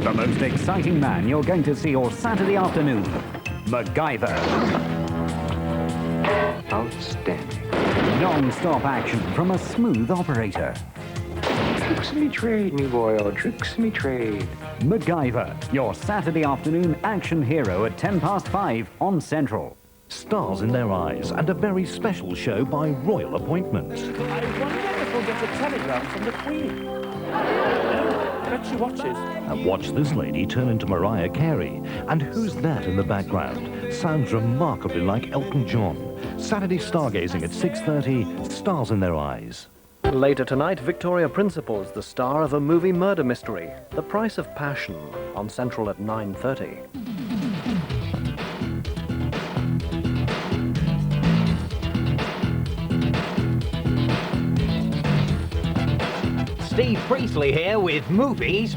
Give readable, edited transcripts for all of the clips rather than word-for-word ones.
The most exciting man you're going to see all Saturday afternoon, MacGyver. Outstanding. Non-stop action from a smooth operator. Tricks me trade, me boy, oh, tricks me trade. MacGyver, your Saturday afternoon action hero at 5:10 on Central. Stars in their eyes and a very special show by royal appointment. I wonder if we'll get a telegram from the Queen. Bet she watches. And watch this lady turn into Mariah Carey. And who's that in the background? Sounds remarkably like Elton John. Saturday stargazing at 6:30, Stars in their eyes. Later tonight, Victoria Principal's the star of a movie murder mystery, The Price of Passion, on Central at 9:30. Steve Priestley here with Movies.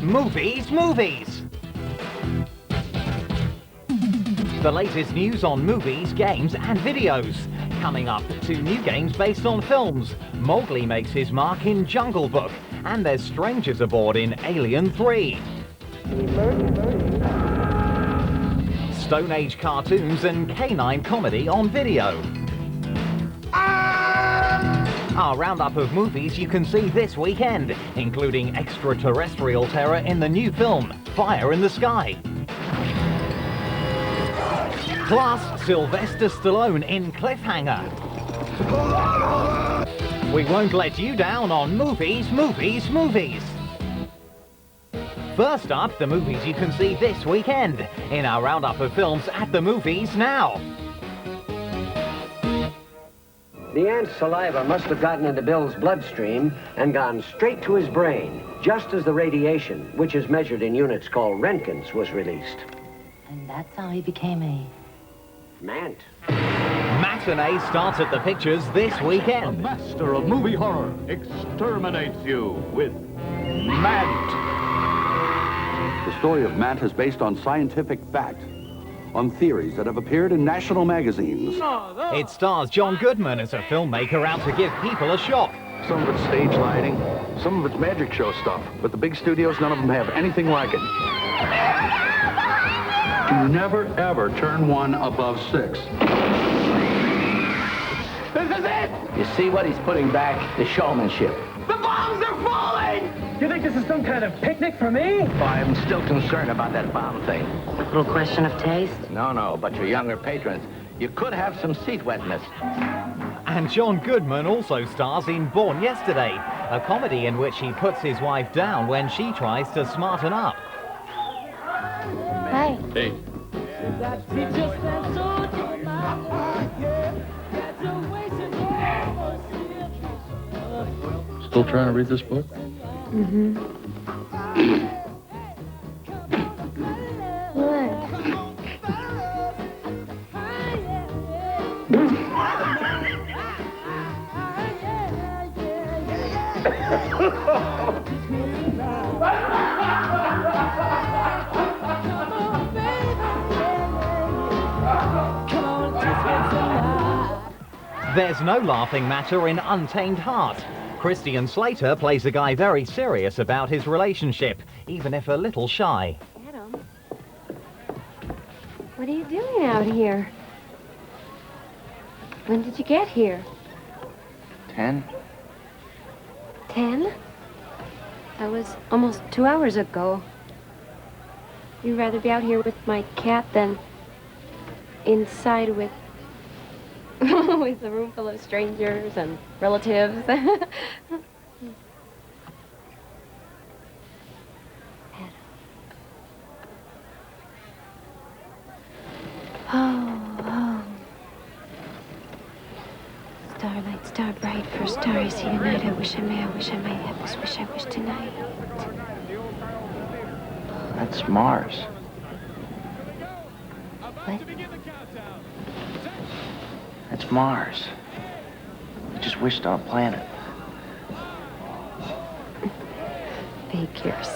The latest news on movies, games and videos. Coming up, 2 new games based on films. Mowgli makes his mark in Jungle Book. And there's strangers aboard in Alien 3. Stone Age cartoons and canine comedy on video. Our roundup of movies you can see this weekend, including extraterrestrial terror in the new film, Fire in the Sky. Plus, Sylvester Stallone in Cliffhanger. We won't let you down on movies. First up, the movies you can see this weekend in our roundup of films at the movies now. The ant's saliva must have gotten into Bill's bloodstream and gone straight to his brain, just as the radiation, which is measured in units called Roentgens, was released. And that's how he became a... Mant. Matinee starts at the pictures this weekend. The master of movie horror exterminates you with Mant. The story of Mant is based on scientific fact, on theories that have appeared in national magazines. It stars John Goodman as a filmmaker out to give people a shock. Some of it's stage lighting, some of it's magic show stuff, but the big studios, none of them have anything like it. You never, ever turn one above 6. This is it! You see what he's putting back? The showmanship. The bombs are falling! You think this is some kind of picnic for me? I'm still concerned about that bomb thing. A little question of taste? No, but your younger patrons, you could have some seat wetness. And John Goodman also stars in Born Yesterday, a comedy in which he puts his wife down when she tries to smarten up. Hey. Hey. Still trying to read this book? Mm-hmm. What? There's no laughing matter in Untamed Heart. Christian Slater plays a guy very serious about his relationship, even if a little shy. Adam, what are you doing out here? When did you get here? 10? 10? That was almost 2 hours ago. You'd rather be out here with my cat than inside with with a room full of strangers and relatives. Oh. Starlight, star bright, first star I see tonight. I wish I may have this wish I wish tonight. That's Mars. What? That's Mars. We just wished on a planet. Figures.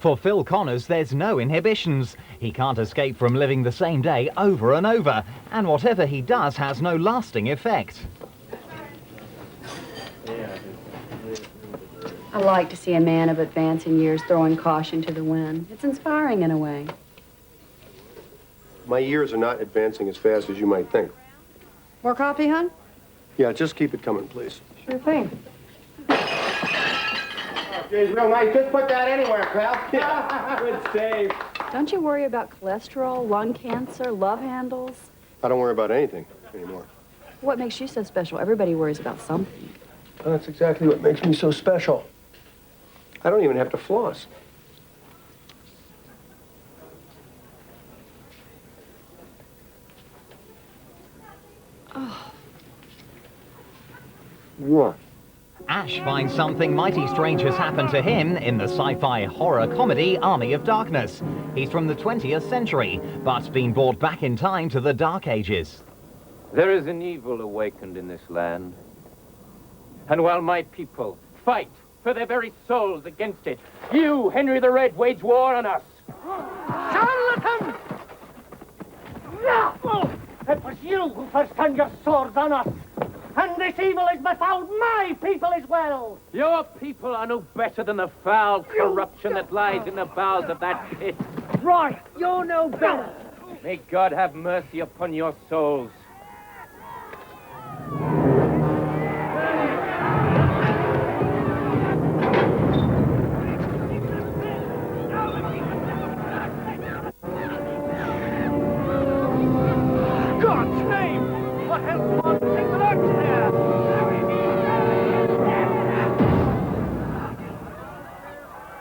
For Phil Connors, there's no inhibitions. He can't escape from living the same day over and over, and whatever he does has no lasting effect. I like to see a man of advancing years throwing caution to the wind. It's inspiring in a way. My years are not advancing as fast as you might think. More coffee, hon? Yeah, just keep it coming, please. Sure thing. Geez, real nice. Just put that anywhere, pal. Good save. Don't you worry about cholesterol, lung cancer, love handles? I don't worry about anything anymore. What makes you so special? Everybody worries about something. Well, that's exactly what makes me so special. I don't even have to floss. Oh. What? Ash finds something mighty strange has happened to him in the sci-fi horror comedy Army of Darkness. He's from the 20th century, but's been brought back in time to the Dark Ages. There is an evil awakened in this land. And while my people fight for their very souls against it, you, Henry the Red, wage war on us. Charlatan! No! It was you who first turned your swords on us. And this evil has befallen my people as well. Your people are no better than the foul corruption that lies in the bowels of that pit. Right, you're no better. May God have mercy upon your souls. God's name! What hell's one thing that hurts there?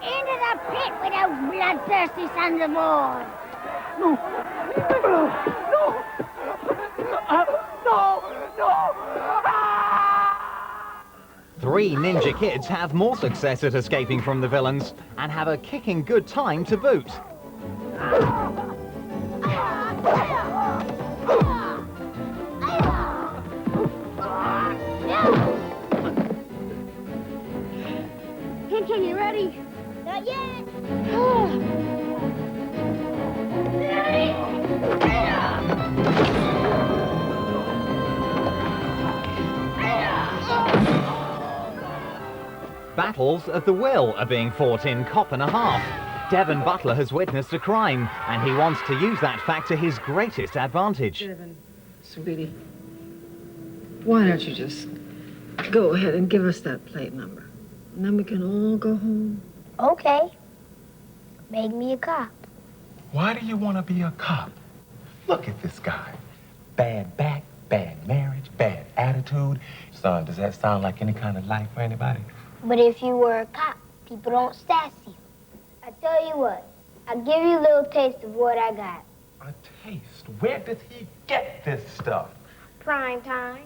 Into the pit with those bloodthirsty sons of war! No! No! No! Three ninja kids have more success at escaping from the villains and have a kicking good time to boot. Tintin, you ready? Not yet. Battles of the will are being fought in Cop and a Half. Devon Butler has witnessed a crime, and he wants to use that fact to his greatest advantage. Devon, sweetie, why don't you just go ahead and give us that plate number, and then we can all go home. Okay. Make me a cop. Why do you want to be a cop? Look at this guy. Bad back, bad marriage, bad attitude. Son, does that sound like any kind of life for anybody? But if you were a cop, people don't sass you. I tell you what, I'll give you a little taste of what I got. A taste? Where did he get this stuff? Prime time.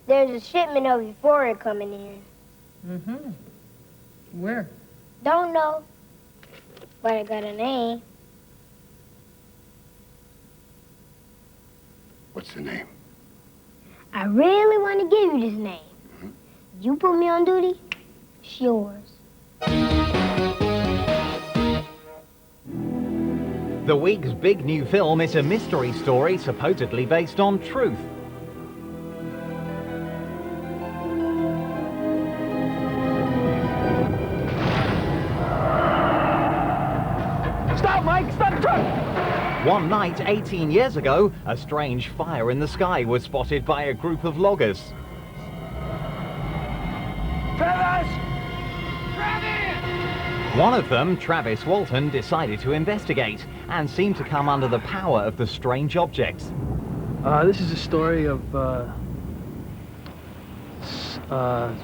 There's a shipment of euphoria coming in. Mm-hmm. Where? Don't know, but I got a name. What's the name? I really want to give you this name. You put me on duty, it's yours. The week's big new film is a mystery story supposedly based on truth. Stop, Mike! Stop the truck! One night, 18 years ago, a strange fire in the sky was spotted by a group of loggers. Travis! One of them, Travis Walton, decided to investigate and seemed to come under the power of the strange objects. This is a story of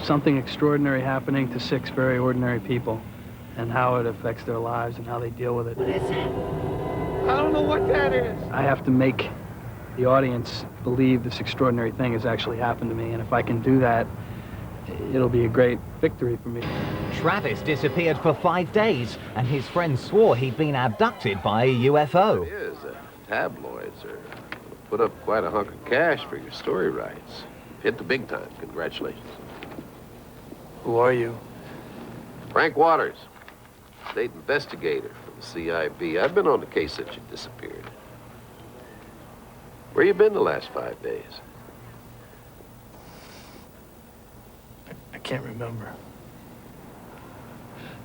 something extraordinary happening to 6 very ordinary people and how it affects their lives and how they deal with it. What is it? I don't know what that is. I have to make the audience believe this extraordinary thing has actually happened to me, and if I can do that, it'll be a great victory for me. Travis disappeared for 5 days, and his friends swore he'd been abducted by a UFO. It is. Tabloids are put up quite a hunk of cash for your story rights. Hit the big time. Congratulations. Who are you? Frank Waters, state investigator for the CIB. I've been on the case since you disappeared. Where you been the last 5 days? I can't remember.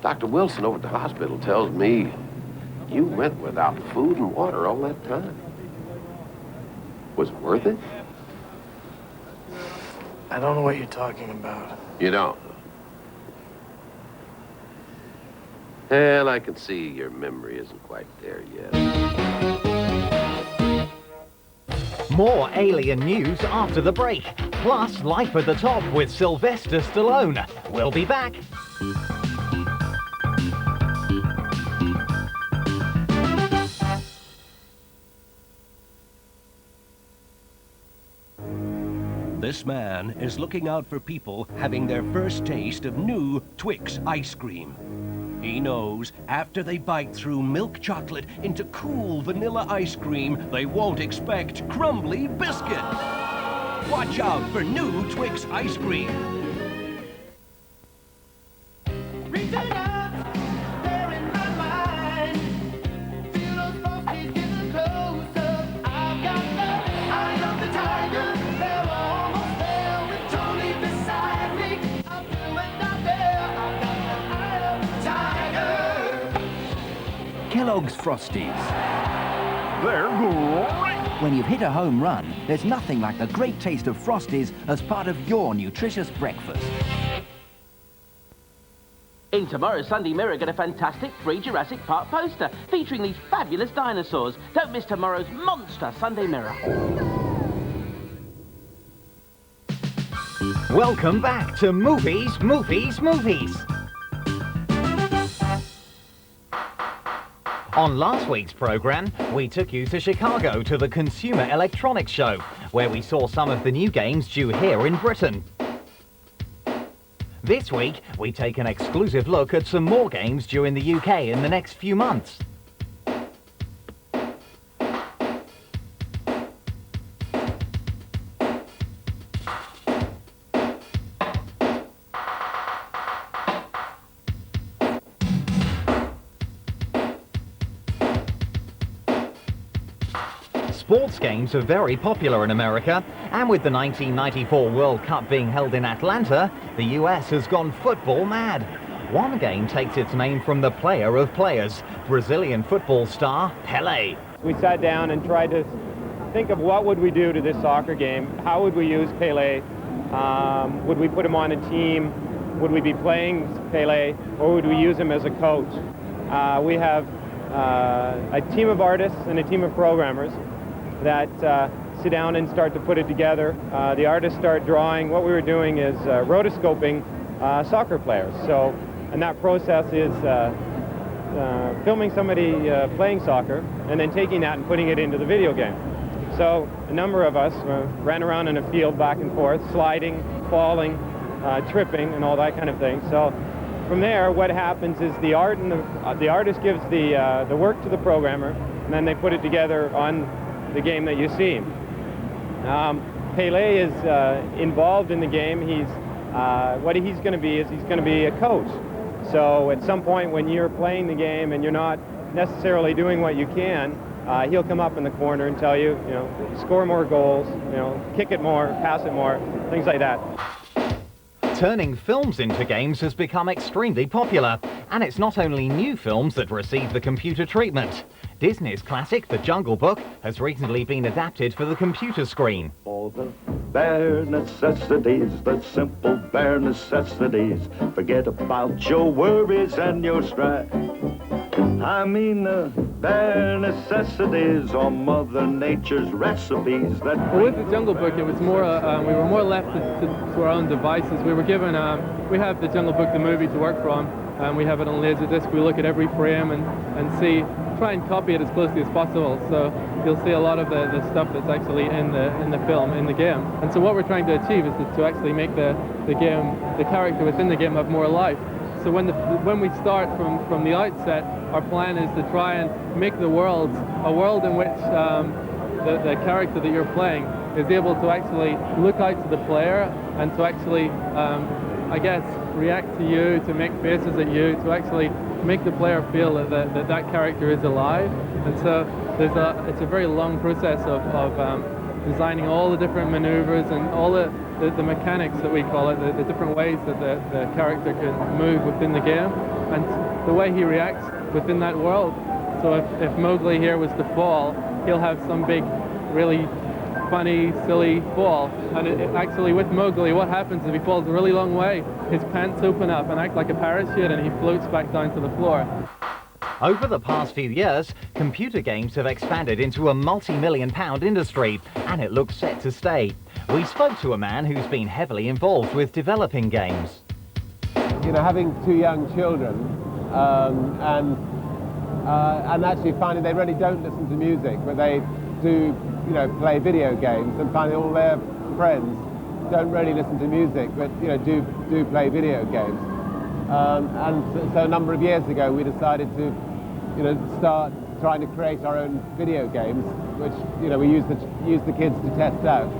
Dr. Wilson over at the hospital tells me you went without food and water all that time. Was it worth it? I don't know what you're talking about. You don't? Well, I can see your memory isn't quite there yet. More Alien news after the break. Plus, Life at the Top with Sylvester Stallone. We'll be back. This man is looking out for people having their first taste of new Twix ice cream. He knows after they bite through milk chocolate into cool vanilla ice cream, they won't expect crumbly biscuit. Watch out for new Twix ice cream. Kellogg's Frosties. They're great! When you've hit a home run, there's nothing like the great taste of Frosties as part of your nutritious breakfast. In tomorrow's Sunday Mirror, get a fantastic free Jurassic Park poster featuring these fabulous dinosaurs. Don't miss tomorrow's monster Sunday Mirror. Welcome back to Movies. On last week's programme, we took you to Chicago to the Consumer Electronics Show, where we saw some of the new games due here in Britain. This week, we take an exclusive look at some more games due in the UK in the next few months. Sports games are very popular in America, and with the 1994 World Cup being held in Atlanta, the US has gone football mad. One game takes its name from the player of players, Brazilian football star Pelé. We sat down and tried to think of what would we do to this soccer game. How would we use Pelé? Would we put him on a team? Would we be playing Pelé, or would we use him as a coach? We have a team of artists and a team of programmers that sit down and start to put it together. The artists start drawing. What we were doing is rotoscoping soccer players. So, and that process is filming somebody playing soccer and then taking that and putting it into the video game. So a number of us ran around in a field back and forth, sliding, falling, tripping, and all that kind of thing. So from there, what happens is the artist gives the work to the programmer, and then they put it together on the game that you see. Pelé is involved in the game. What he's going to be is he's going to be a coach. So at some point when you're playing the game and you're not necessarily doing what you can, he'll come up in the corner and tell you, score more goals, kick it more, pass it more, things like that. Turning films into games has become extremely popular, and it's not only new films that receive the computer treatment. Disney's classic, The Jungle Book, has recently been adapted for the computer screen. All the bare necessities, the simple bare necessities. Forget about your worries and your strife. I mean the bare necessities are Mother Nature's recipes that... Well, with The Jungle Book, it was more, we were more left to our own devices. We were given, we have The Jungle Book, the movie, to work from. We have it on Laserdisc. We look at every frame and see, try and copy it as closely as possible. So you'll see a lot of the stuff that's actually in the film, in the game. And so what we're trying to achieve is to actually make the game, the character within the game have more life. So when we start from the outset, our plan is to try and make the world a world in which the character that you're playing is able to actually look out to the player and to actually, I guess, react to you, to make faces at you, to actually make the player feel that character is alive. And so it's a very long process of designing all the different maneuvers and all the mechanics that we call it, the different ways that the character can move within the game, and the way he reacts within that world. So if Mowgli here was to fall, he'll have some big, really funny, silly fall. And actually with Mowgli, what happens if he falls a really long way? His pants open up and act like a parachute and he floats back down to the floor. Over the past few years, computer games have expanded into a multi-million-pound industry, and it looks set to stay. We spoke to a man who's been heavily involved with developing games. You know, having 2 young children, and actually finding they really don't listen to music, but they do, you know, play video games, and finding all their friends don't really listen to music, but, you know, do play video games. And so a number of years ago, we decided to, you know, start trying to create our own video games, which, you know, we use the kids to test out.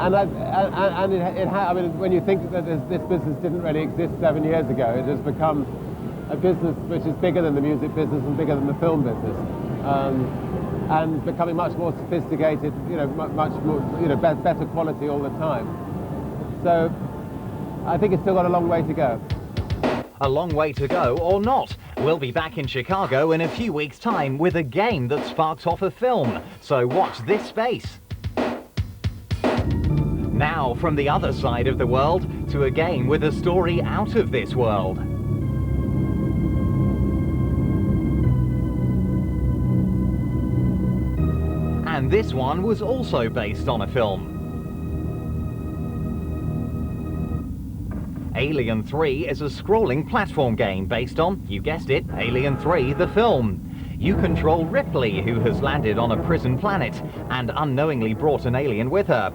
I mean, when you think that this business didn't really exist 7 years ago, it has become a business which is bigger than the music business and bigger than the film business, and becoming much more sophisticated, you know, much more, you know, better quality all the time. So I think it's still got a long way to go. A long way to go or not. We'll be back in Chicago in a few weeks' time with a game that sparks off a film. So watch this space. Now, from the other side of the world to a game with a story out of this world. And this one was also based on a film. Alien 3 is a scrolling platform game based on, you guessed it, Alien 3, the film. You control Ripley, who has landed on a prison planet and unknowingly brought an alien with her.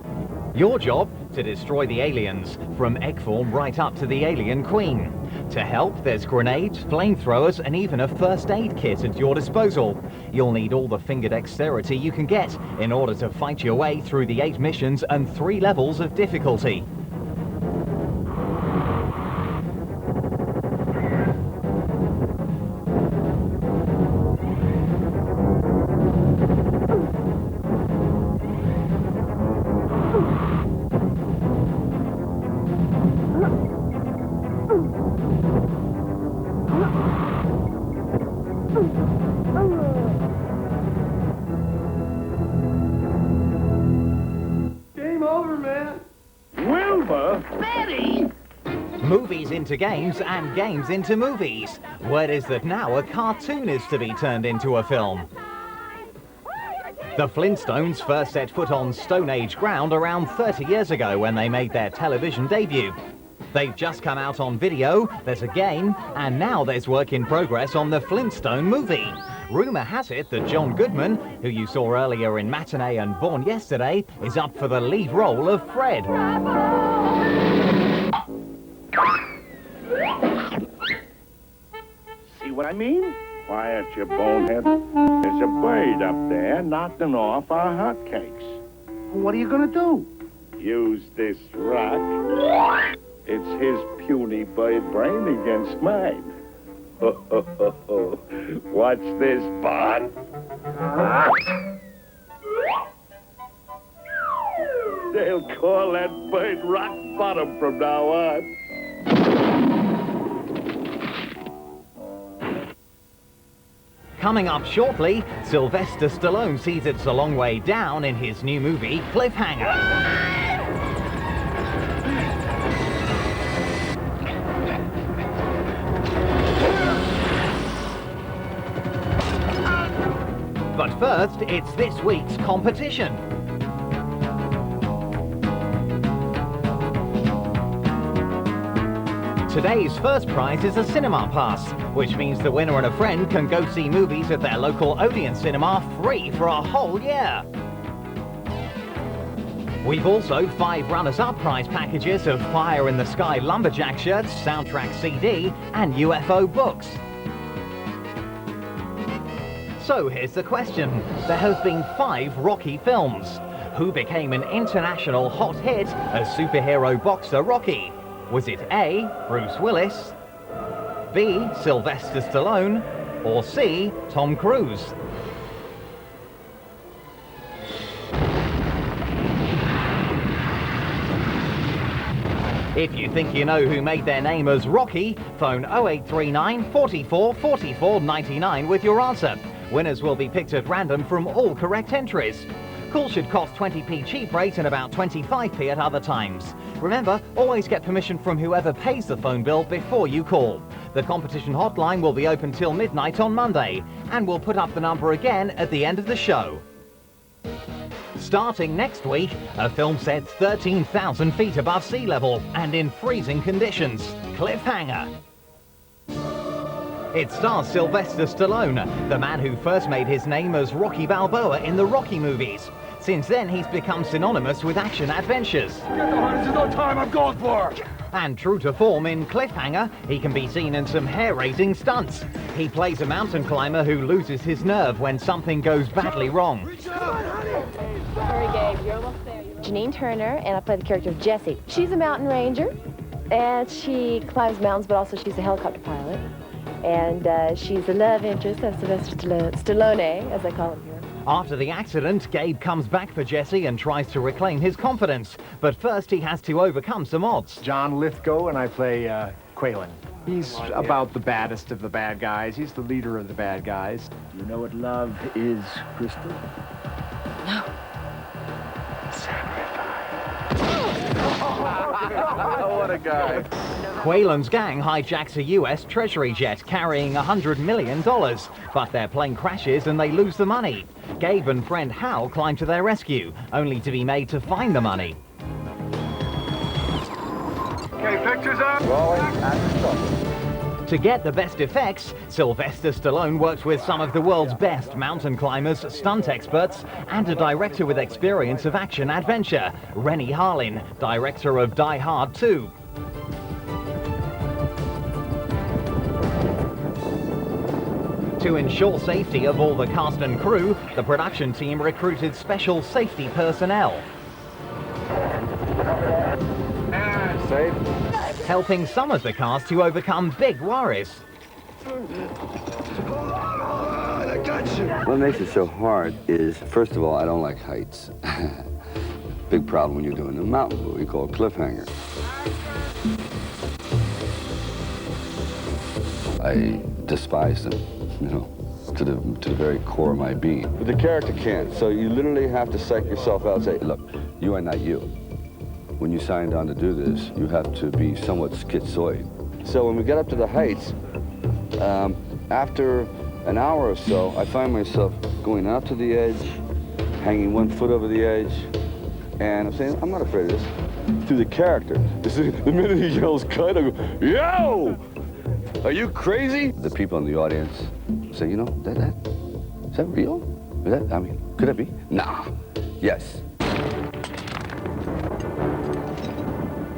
Your job, to destroy the aliens, from egg form right up to the alien queen. To help, there's grenades, flamethrowers, and even a first aid kit at your disposal. You'll need all the finger dexterity you can get in order to fight your way through the 8 missions and 3 levels of difficulty. Game over, man. Wilbur? Betty? Movies into games and games into movies. Word is that now a cartoon is to be turned into a film. The Flintstones first set foot on Stone Age ground around 30 years ago when they made their television debut. They've just come out on video, there's a game, and now there's work in progress on the Flintstone movie. Rumour has it that John Goodman, who you saw earlier in Matinee and Born Yesterday, is up for the lead role of Fred. See what I mean? Quiet, you bonehead. There's a bird up there knocking off our hotcakes. What are you gonna do? Use this rock. It's his puny bird brain against mine. Watch this, Bart. They'll call that bird Rock Bottom from now on. Coming up shortly, Sylvester Stallone sees it's a long way down in his new movie, Cliffhanger. But first, it's this week's competition. Today's first prize is a cinema pass, which means the winner and a friend can go see movies at their local Odeon cinema free for a whole year. We've also 5 runners-up prize packages of Fire in the Sky Lumberjack shirts, soundtrack CD, and UFO books. So here's the question. There have been 5 Rocky films. Who became an international hot hit as superhero boxer Rocky? Was it A, Bruce Willis, B, Sylvester Stallone, or C, Tom Cruise? If you think you know who made their name as Rocky, phone 0839 44 44 99 with your answer. Winners will be picked at random from all correct entries. Call should cost 20p cheap rate and about 25p at other times. Remember, always get permission from whoever pays the phone bill before you call. The competition hotline will be open till midnight on Monday, and we'll put up the number again at the end of the show. Starting next week, a film set 13,000 feet above sea level and in freezing conditions. Cliffhanger. It stars Sylvester Stallone, the man who first made his name as Rocky Balboa in the Rocky movies. Since then, he's become synonymous with action-adventures. Get the horn, this is no time I'm going for! And true to form in Cliffhanger, he can be seen in some hair-raising stunts. He plays a mountain climber who loses his nerve when something goes badly wrong. Sorry, Gabe, you're almost there. Janine Turner, and I play the character of Jessie. She's a mountain ranger, and she climbs mountains, but also she's a helicopter pilot. And she's the love interest of Sylvester Stallone, as I call him here. After the accident, Gabe comes back for Jesse and tries to reclaim his confidence. But first, he has to overcome some odds. John Lithgow, and I play Quaylen. He's about the baddest of the bad guys. He's the leader of the bad guys. You know what love is, Crystal? No. What a guy. Quaylen's gang hijacks a US Treasury jet carrying $100 million, but their plane crashes and they lose the money. Gabe and friend Hal climb to their rescue, only to be made to find the money. Okay, pictures up. Rolling and stop. To get the best effects, Sylvester Stallone worked with some of the world's best mountain climbers, stunt experts, and a director with experience of action-adventure, Rennie Harlin, director of Die Hard 2. To ensure safety of all the cast and crew, the production team recruited special safety personnel. Safe. Helping some of the cast to overcome big worries. What makes it so hard is, first of all, I don't like heights. Big problem when you're doing a mountain movie called Cliffhanger. I despise them, you know, to the very core of my being. But the character can't, so you literally have to psych yourself out and say, look, you are not you. When you signed on to do this, you have to be somewhat schizoid. So when we get up to the heights, after an hour or so, I find myself going out to the edge, hanging one foot over the edge, and I'm saying, I'm not afraid of this. Through the character, the minute he yells cut, I go, yo! Are you crazy? The people in the audience say, you know, is that real? Is that, I mean, could it be? Nah. Yes.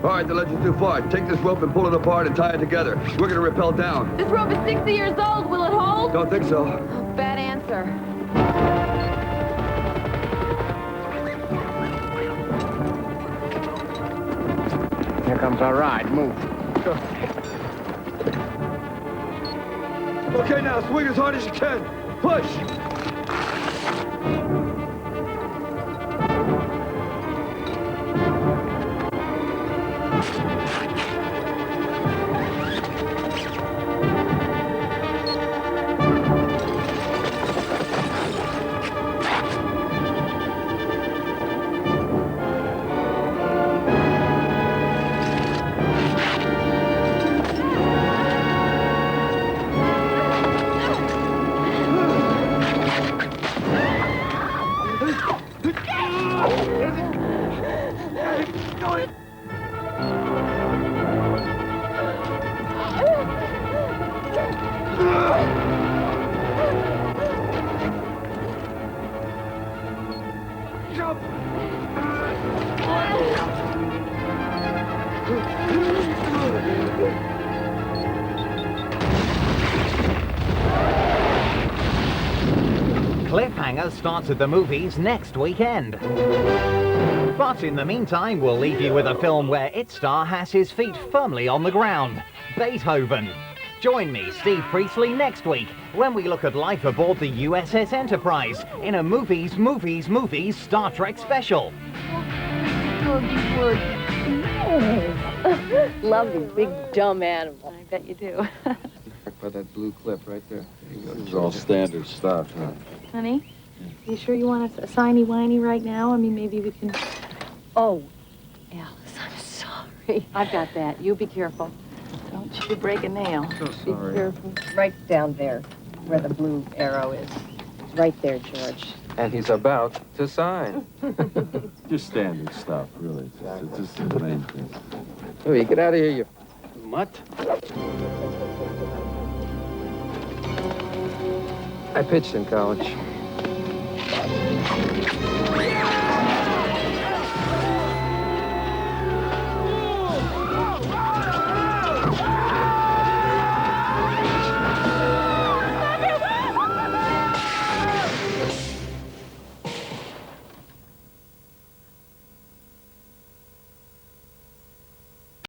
All right, the legend's too far. Take this rope and pull it apart and tie it together. We're gonna rappel down. This rope is 60 years old. Will it hold? Don't think so. Oh, bad answer. Here comes our ride. Move. Go. Okay, now swing as hard as you can. Push. Cliffhanger starts at the movies next weekend. But in the meantime, we'll leave you with a film where its star has his feet firmly on the ground, Beethoven. Join me, Steve Priestley, next week when we look at life aboard the USS Enterprise in a Movies Star Trek special. No. Love these big, dumb animals. I bet you do. By that blue clip right there. It's all standard stuff, huh? Honey, you sure you want a signy-whiny right now? I mean, maybe we can... Oh, Alice, I'm sorry. I've got that. You be careful. Don't you break a nail. So sorry. Be careful. Right down there, where the blue arrow is. Right there, George. And he's about to sign. Just standard stuff, really. It's just the main thing. Oh, you get out of here, you mutt. I pitched in college.